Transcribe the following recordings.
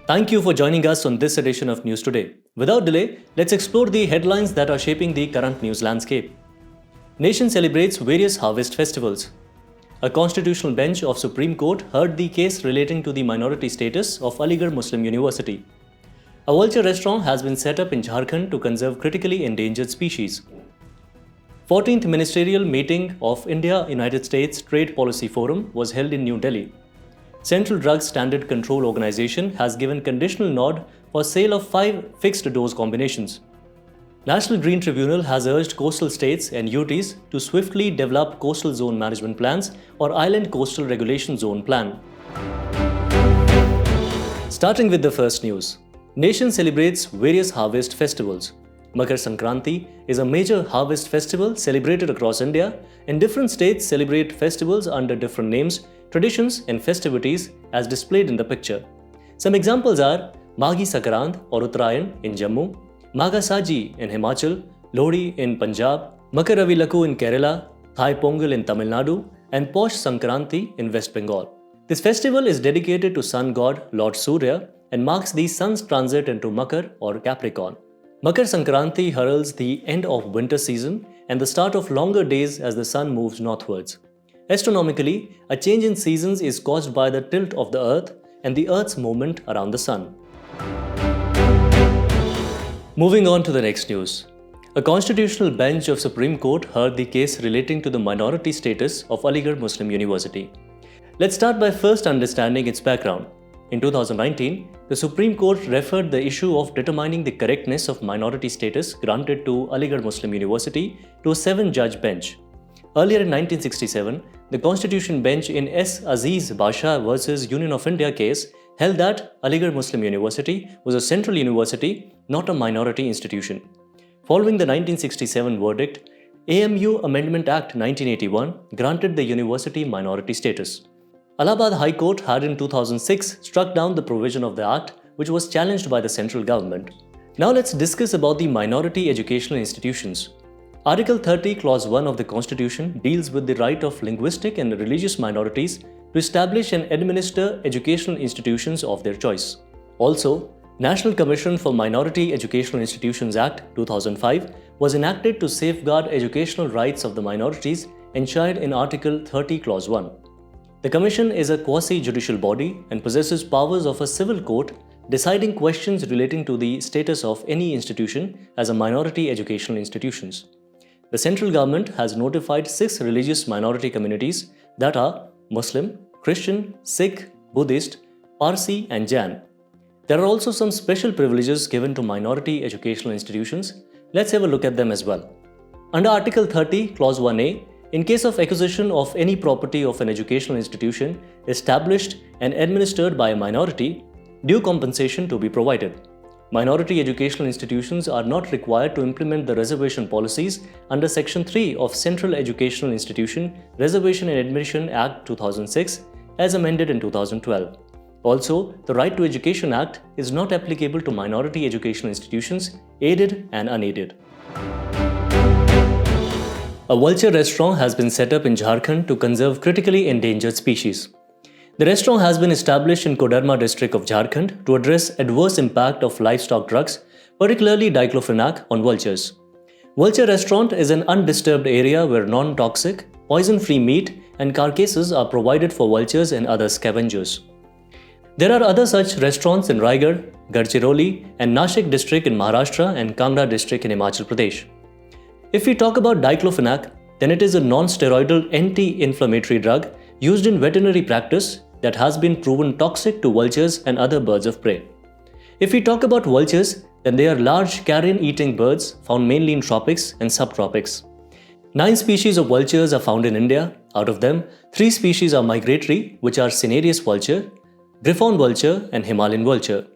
Thank you for joining us on this edition of News Today. Without delay, let's explore the headlines that are shaping the current news landscape. Nation celebrates various harvest festivals. A constitutional bench of Supreme Court heard the case relating to the minority status of Aligarh Muslim University. A Vulture restaurant has been set up in Jharkhand to conserve critically endangered species. 14th Ministerial meeting of India-United States Trade Policy Forum was held in New Delhi. Central Drugs Standard Control Organization has given conditional nod for sale of 5 fixed dose combinations. National Green Tribunal has urged coastal states and UTs to swiftly develop coastal zone management plans or island coastal regulation zone plan. Starting with the first news. Nation celebrates various harvest festivals. Makar Sankranti is a major harvest festival celebrated across India, and different states celebrate festivals under different names, traditions and festivities as displayed in the picture. Some examples are Maghi Sakrant or Uttarayan in Jammu, Magha Saji in Himachal, Lohri in Punjab, Makar Ravilakku in Kerala, Thai Pongal in Tamil Nadu, and Posh Sankranti in West Bengal. This festival is dedicated to sun god Lord Surya and marks the sun's transit into Makar or Capricorn. Makar Sankranti heralds the end of winter season and the start of longer days as the sun moves northwards. Astronomically, a change in seasons is caused by the tilt of the earth and the earth's movement around the sun. Moving on to the next news. A constitutional bench of Supreme Court heard the case relating to the minority status of Aligarh Muslim University. Let's start by first understanding its background. In 2019, the Supreme Court referred the issue of determining the correctness of minority status granted to Aligarh Muslim University to a 7-judge bench. Earlier in 1967, the Constitution Bench in S. Aziz Basha vs. Union of India case held that Aligarh Muslim University was a central university, not a minority institution. Following the 1967 verdict, AMU Amendment Act 1981 granted the university minority status. Allahabad High Court had in 2006 struck down the provision of the act, which was challenged by the central government. Now let's discuss about the minority educational institutions. Article 30, Clause 1 of the Constitution deals with the right of linguistic and religious minorities to establish and administer educational institutions of their choice. Also, National Commission for Minority Educational Institutions Act 2005 was enacted to safeguard educational rights of the minorities enshrined in Article 30, Clause 1. The Commission is a quasi-judicial body and possesses powers of a civil court deciding questions relating to the status of any institution as a minority educational institutions. The central government has notified 6 religious minority communities that are Muslim, Christian, Sikh, Buddhist, Parsi and Jain. There are also some special privileges given to minority educational institutions. Let's have a look at them as well. Under Article 30, Clause 1a, in case of acquisition of any property of an educational institution established and administered by a minority, due compensation to be provided. Minority educational institutions are not required to implement the reservation policies under Section 3 of Central Educational Institution Reservation and Admission Act 2006 as amended in 2012. Also, the Right to Education Act is not applicable to minority educational institutions, aided and unaided. A Vulture restaurant has been set up in Jharkhand to conserve critically endangered species. The restaurant has been established in Koderma district of Jharkhand to address adverse impact of livestock drugs, particularly diclofenac, on vultures. Vulture restaurant is an undisturbed area where non-toxic, poison-free meat and carcasses are provided for vultures and other scavengers. There are other such restaurants in Raigad, Gadchiroli and Nashik district in Maharashtra and Kangra district in Himachal Pradesh. If we talk about diclofenac, then it is a non-steroidal anti-inflammatory drug used in veterinary practice that has been proven toxic to vultures and other birds of prey. If we talk about vultures, then they are large carrion-eating birds found mainly in tropics and subtropics. 9 species of vultures are found in India. Out of them, 3 species are migratory, which are cinereous vulture, Griffon vulture and Himalayan vulture.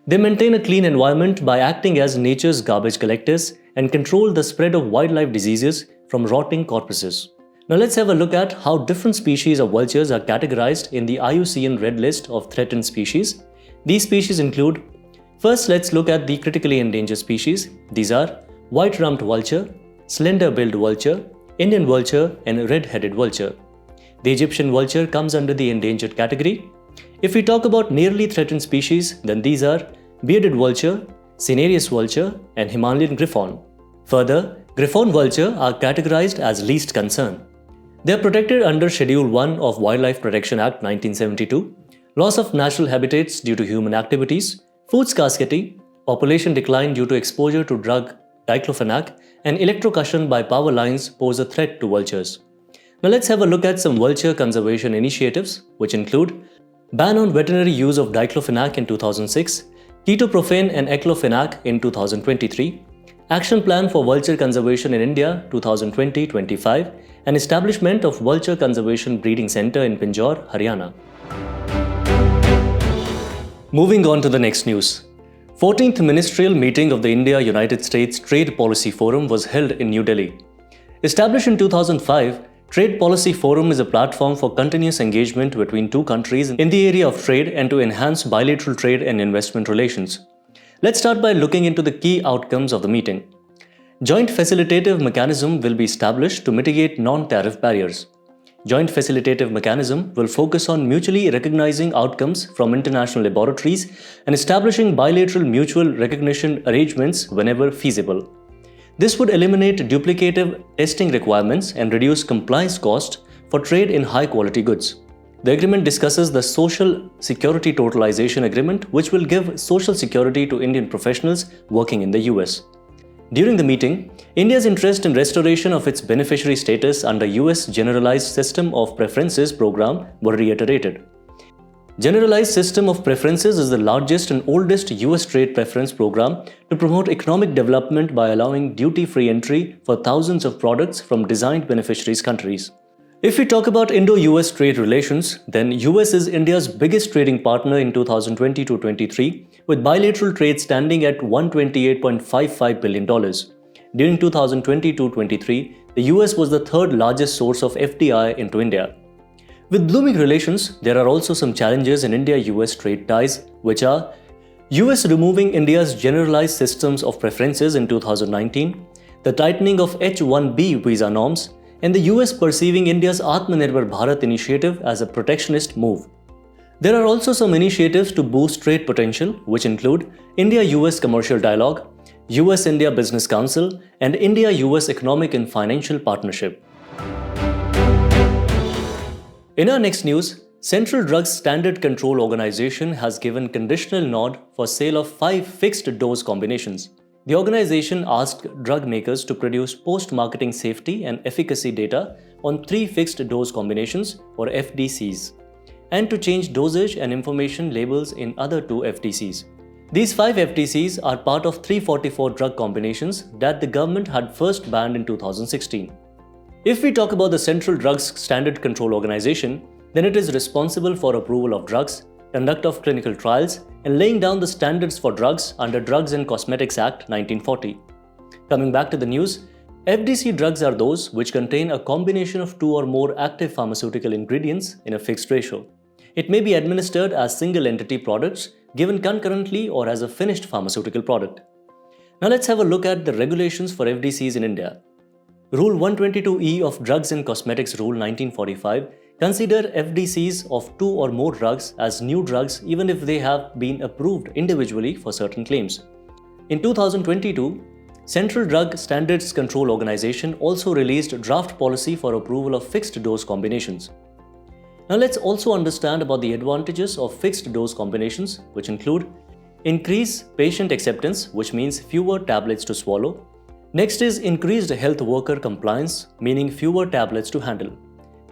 They maintain a clean environment by acting as nature's garbage collectors and control the spread of wildlife diseases from rotting corpses. Now let's have a look at how different species of vultures are categorized in the IUCN Red List of Threatened Species. These species include, first let's look at the critically endangered species. These are white-rumped vulture, slender-billed vulture, Indian vulture and red-headed vulture. The Egyptian vulture comes under the endangered category. If we talk about nearly threatened species, then these are bearded vulture, cinereous vulture, and Himalayan griffon. Further, griffon vulture are categorized as least concern. They are protected under Schedule 1 of Wildlife Protection Act 1972, loss of natural habitats due to human activities, food scarcity, population decline due to exposure to drug diclofenac, and electrocution by power lines pose a threat to vultures. Now let's have a look at some vulture conservation initiatives, which include ban on veterinary use of diclofenac in 2006, ketoprofen and eclofenac in 2023, action plan for vulture conservation in India 2020-25, and establishment of Vulture Conservation Breeding Centre in Pinjore, Haryana. Moving on to the next news. 14th Ministerial meeting of the India-United States Trade Policy Forum was held in New Delhi. Established in 2005, Trade Policy Forum is a platform for continuous engagement between two countries in the area of trade and to enhance bilateral trade and investment relations. Let's start by looking into the key outcomes of the meeting. Joint facilitative mechanism will be established to mitigate non-tariff barriers. Joint facilitative mechanism will focus on mutually recognizing outcomes from international laboratories and establishing bilateral mutual recognition arrangements whenever feasible. This would eliminate duplicative testing requirements and reduce compliance costs for trade in high-quality goods. The agreement discusses the Social Security Totalization Agreement, which will give social security to Indian professionals working in the US. During the meeting, India's interest in restoration of its beneficiary status under US Generalized System of Preferences program were reiterated. Generalized System of Preferences is the largest and oldest US trade preference program to promote economic development by allowing duty-free entry for thousands of products from designed beneficiaries countries. If we talk about Indo-US trade relations, then US is India's biggest trading partner in 2020-23, with bilateral trade standing at $128.55 billion. During 2020-23, the US was the third largest source of FDI into India. With blooming relations, there are also some challenges in India-US trade ties, which are US removing India's generalized systems of preferences in 2019, the tightening of H-1B visa norms, and the US perceiving India's Atmanirbhar Bharat initiative as a protectionist move. There are also some initiatives to boost trade potential, which include India-US Commercial Dialogue, US-India Business Council, and India-US Economic and Financial Partnership. In our next news, Central Drugs Standard Control Organization has given conditional nod for sale of 5 fixed dose combinations. The organization asked drug makers to produce post-marketing safety and efficacy data on 3 fixed dose combinations, or FDCs, and to change dosage and information labels in other 2 FDCs. These 5 FDCs are part of 344 drug combinations that the government had first banned in 2016. If we talk about the Central Drugs Standard Control Organization, then it is responsible for approval of drugs, conduct of clinical trials, and laying down the standards for drugs under Drugs and Cosmetics Act 1940. Coming back to the news, FDC drugs are those which contain a combination of 2 or more active pharmaceutical ingredients in a fixed ratio. It may be administered as single-entity products given concurrently or as a finished pharmaceutical product. Now let's have a look at the regulations for FDCs in India. Rule 122E of Drugs and Cosmetics Rule 1945 consider FDCs of 2 or more drugs as new drugs even if they have been approved individually for certain claims. In 2022, Central Drug Standards Control Organization also released a draft policy for approval of fixed dose combinations. Now let's also understand about the advantages of fixed dose combinations, which include increase patient acceptance, which means fewer tablets to swallow. Next is increased health worker compliance, meaning fewer tablets to handle.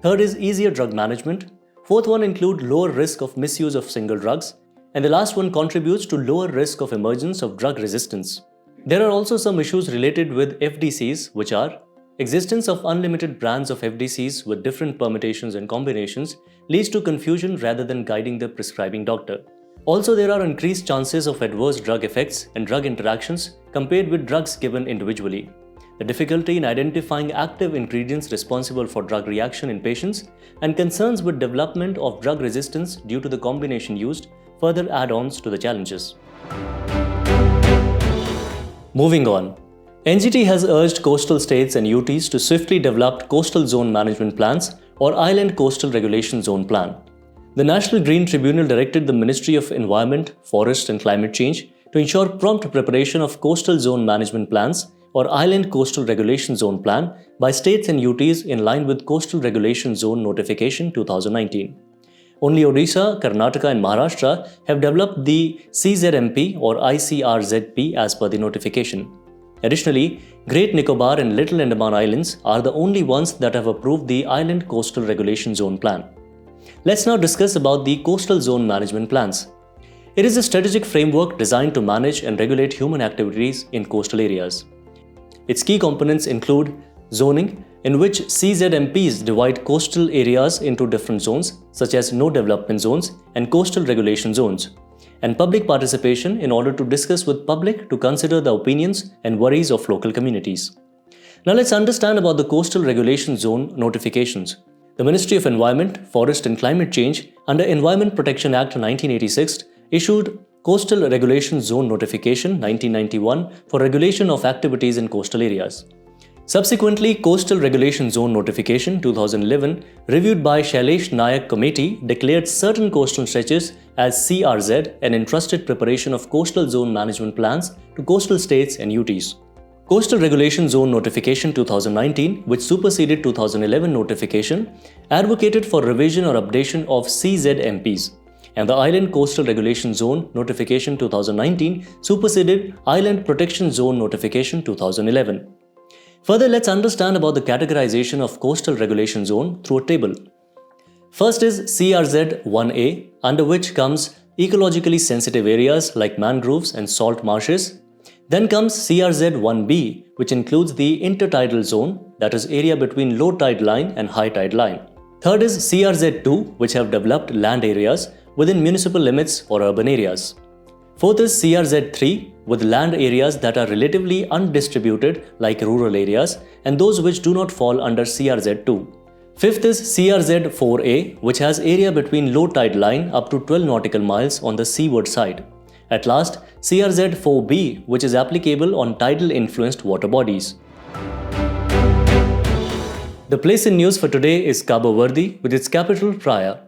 Third is easier drug management. Fourth one include lower risk of misuse of single drugs. And the last one contributes to lower risk of emergence of drug resistance. There are also some issues related with FDCs, which are existence of unlimited brands of FDCs with different permutations and combinations leads to confusion rather than guiding the prescribing doctor. Also, there are increased chances of adverse drug effects and drug interactions compared with drugs given individually. The difficulty in identifying active ingredients responsible for drug reaction in patients and concerns with development of drug resistance due to the combination used further add-ons to the challenges. Moving on, NGT has urged coastal states and UTs to swiftly develop Coastal Zone Management Plans or Island Coastal Regulation Zone Plan. The National Green Tribunal directed the Ministry of Environment, Forest and Climate Change to ensure prompt preparation of coastal zone management plans or Island Coastal Regulation Zone Plan by states and UTs in line with Coastal Regulation Zone Notification 2019. Only Odisha, Karnataka and Maharashtra have developed the CZMP or ICRZP as per the notification. Additionally, Great Nicobar and Little Andaman Islands are the only ones that have approved the Island Coastal Regulation Zone Plan. Let's now discuss about the Coastal Zone Management Plans. It is a strategic framework designed to manage and regulate human activities in coastal areas. Its key components include zoning, in which CZMPs divide coastal areas into different zones, such as no development zones and coastal regulation zones, and public participation in order to discuss with public to consider the opinions and worries of local communities. Now let's understand about the Coastal Regulation Zone notifications. The Ministry of Environment, Forest and Climate Change under Environment Protection Act 1986 issued Coastal Regulation Zone Notification 1991 for regulation of activities in coastal areas. Subsequently, Coastal Regulation Zone Notification 2011, reviewed by Shailesh Nayak Committee, declared certain coastal stretches as CRZ and entrusted preparation of coastal zone management plans to coastal states and UTs. Coastal Regulation Zone Notification 2019, which superseded 2011 notification, advocated for revision or updation of CZMPs. And the Island Coastal Regulation Zone Notification 2019 superseded Island Protection Zone Notification 2011. Further, let's understand about the categorization of Coastal Regulation Zone through a table. First is CRZ 1A, under which comes ecologically sensitive areas like mangroves and salt marshes. Then comes CRZ 1B, which includes the intertidal zone, that is area between low tide line and high tide line. Third is CRZ 2, which have developed land areas within municipal limits or urban areas. Fourth is CRZ3 with land areas that are relatively undistributed like rural areas and those which do not fall under CRZ2. Fifth is CRZ4A, which has area between low tide line up to 12 nautical miles on the seaward side. At last, CRZ4B, which is applicable on tidal influenced water bodies. The place in news for today is Cabo Verde with its capital Praia.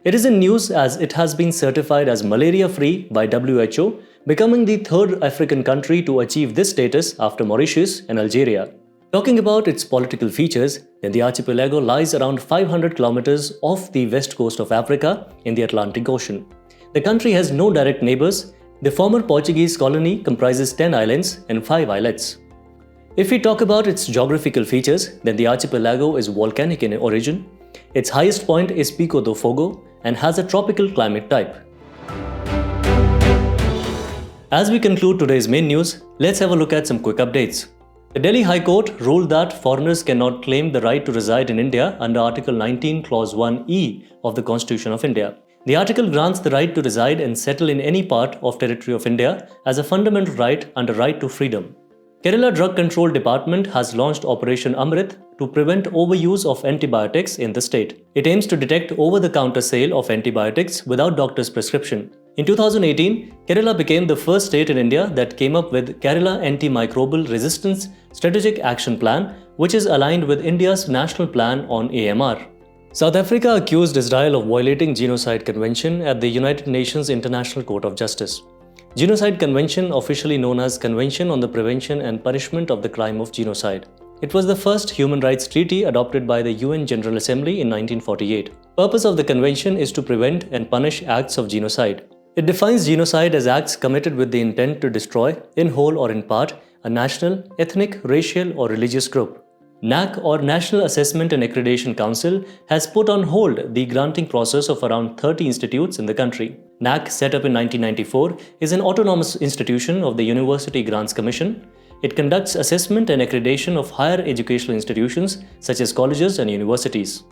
It is in news as it has been certified as malaria-free by WHO, becoming the third African country to achieve this status after Mauritius and Algeria. Talking about its political features, then the archipelago lies around 500 kilometers off the west coast of Africa in the Atlantic Ocean. The country has no direct neighbors. The former Portuguese colony comprises 10 islands and 5 islets. If we talk about its geographical features, then the archipelago is volcanic in origin. Its highest point is Pico do Fogo and has a tropical climate type. As we conclude today's main news, let's have a look at some quick updates. The Delhi High Court ruled that foreigners cannot claim the right to reside in India under Article 19, Clause 1E of the Constitution of India. The article grants the right to reside and settle in any part of territory of India as a fundamental right under right to freedom. Kerala Drug Control Department has launched Operation Amrit to prevent overuse of antibiotics in the state. It aims to detect over-the-counter sale of antibiotics without doctor's prescription. In 2018, Kerala became the first state in India that came up with Kerala Antimicrobial Resistance Strategic Action Plan, which is aligned with India's National Plan on AMR. South Africa accused Israel of violating Genocide Convention at the United Nations International Court of Justice. Genocide Convention, officially known as Convention on the Prevention and Punishment of the Crime of Genocide. It was the first human rights treaty adopted by the UN General Assembly in 1948. Purpose of the convention is to prevent and punish acts of genocide. It defines genocide as acts committed with the intent to destroy, in whole or in part, a national, ethnic, racial or religious group. NAC or National Assessment and Accreditation Council has put on hold the granting process of around 30 institutes in the country. NAC, set up in 1994, is an autonomous institution of the University Grants Commission. It conducts assessment and accreditation of higher educational institutions such as colleges and universities.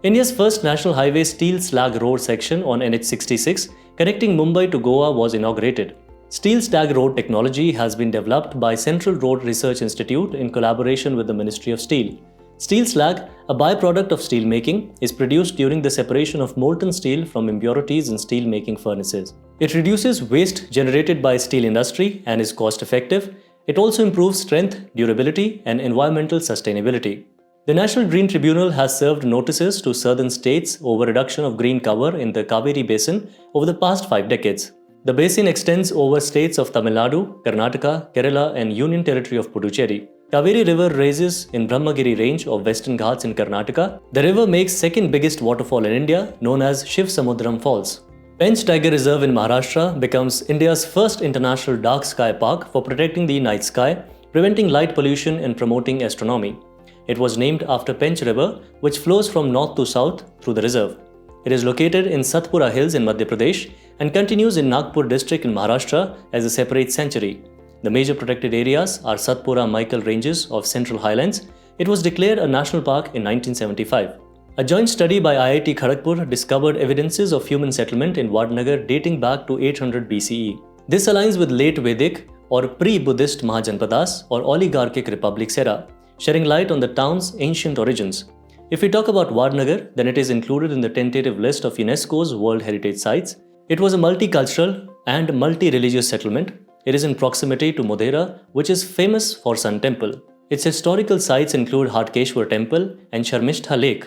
India's first national highway steel slag road section on NH66 connecting Mumbai to Goa was inaugurated. Steel slag road technology has been developed by Central Road Research Institute in collaboration with the Ministry of Steel. Steel slag, a byproduct of steel making, is produced during the separation of molten steel from impurities in steel making furnaces. It reduces waste generated by steel industry and is cost effective. It also improves strength, durability and environmental sustainability. The National Green Tribunal has served notices to southern states over reduction of green cover in the Kaveri Basin over the past 5 decades. The basin extends over states of Tamil Nadu, Karnataka, Kerala and Union Territory of Puducherry. Kaveri River rises in Brahmagiri range of Western Ghats in Karnataka. The river makes second biggest waterfall in India, known as Shiv Samudram Falls. Pench Tiger Reserve in Maharashtra becomes India's first international dark sky park for protecting the night sky, preventing light pollution and promoting astronomy. It was named after Pench River, which flows from north to south through the reserve. It is located in Satpura Hills in Madhya Pradesh and continues in Nagpur district in Maharashtra as a separate sanctuary. The major protected areas are Satpura-Michael ranges of Central Highlands. It was declared a national park in 1975. A joint study by IIT Kharagpur discovered evidences of human settlement in Vadnagar dating back to 800 BCE. This aligns with late Vedic or pre-Buddhist Mahajanpadas or oligarchic republics era, shedding light on the town's ancient origins. If we talk about Vadnagar, then it is included in the tentative list of UNESCO's World Heritage Sites. It was a multicultural and multi-religious settlement. It is in proximity to Modhera, which is famous for Sun Temple. Its historical sites include Hatkeshwar Temple and Sharmishtha Lake.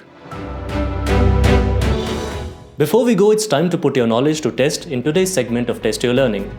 Before we go, it's time to put your knowledge to test in today's segment of Test Your Learning.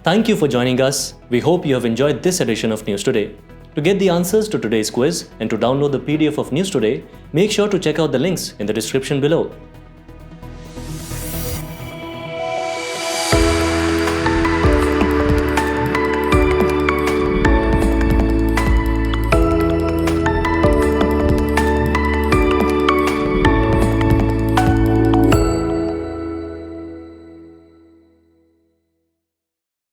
Thank you for joining us. We hope you have enjoyed this edition of News Today. To get the answers to today's quiz and to download the PDF of News Today, make sure to check out the links in the description below.